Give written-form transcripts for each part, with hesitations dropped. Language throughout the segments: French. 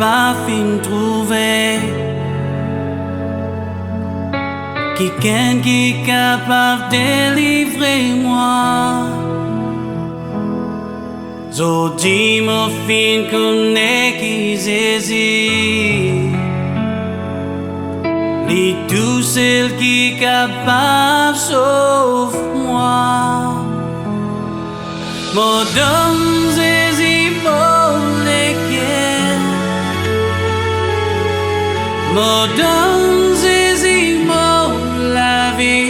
pas fin trouver. Kikenn qui capable de délivrer moi. Zodi mo fin connaît qui Zézi. Li tout seul qui capable sauf moi. Mo Donn Zézi Lao Léker. Mo Donn Zézi Lao lavi.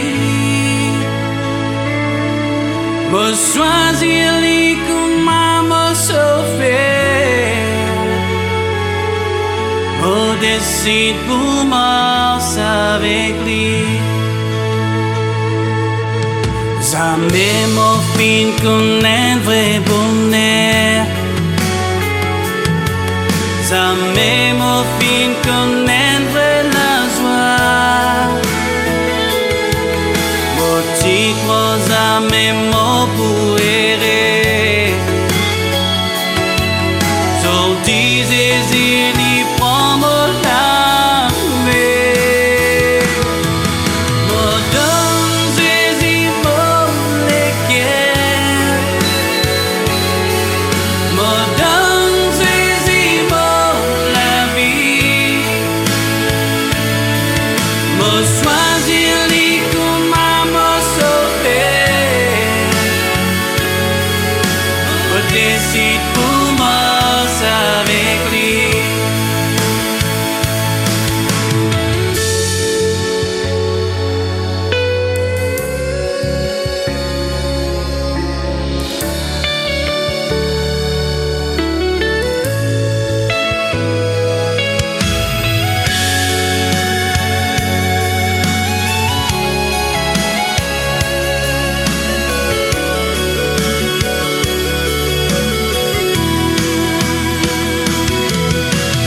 Mo soizir li comans mo sauver. Mo décide pour moi avec lui. Jamais mo fin connaît vrai bonheur. Jamais mo fin connaît vrai la joie. Mo t'y crois jamais mo pour errer. So disais il prend mo lavi. Mo Donn Zézi Lao Léker. Mo Donn Zézi Lao lavi. Mo soizir li comans mo sauver. Mo décide pour moi avec lui.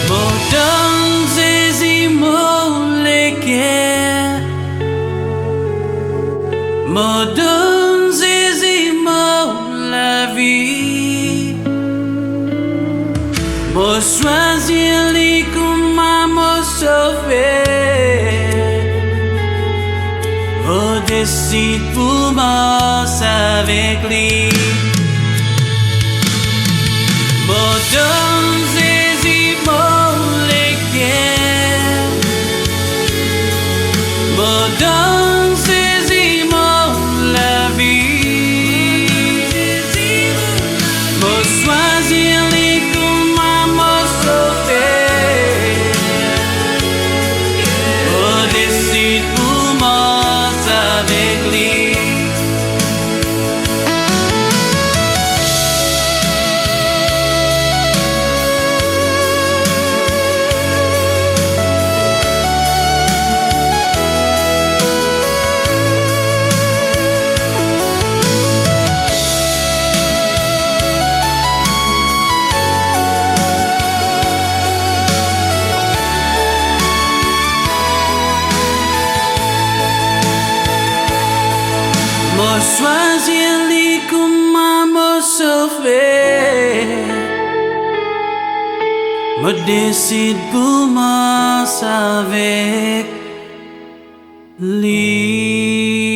Mo Donn Zézi Lao Léker. Mo Donn Zézi Lao lavi. Mo soizir li comans mo sauver. Mo décide pour moi avec lui. Mo Donn Zézi Lao Léker. Mo Donn Zézi Lao lavi. Mo soizir li comans mo sauver. Mo décide pour moi avec lui. Mo soizir li comans mo sauver. Mo décide pour moi avec lui.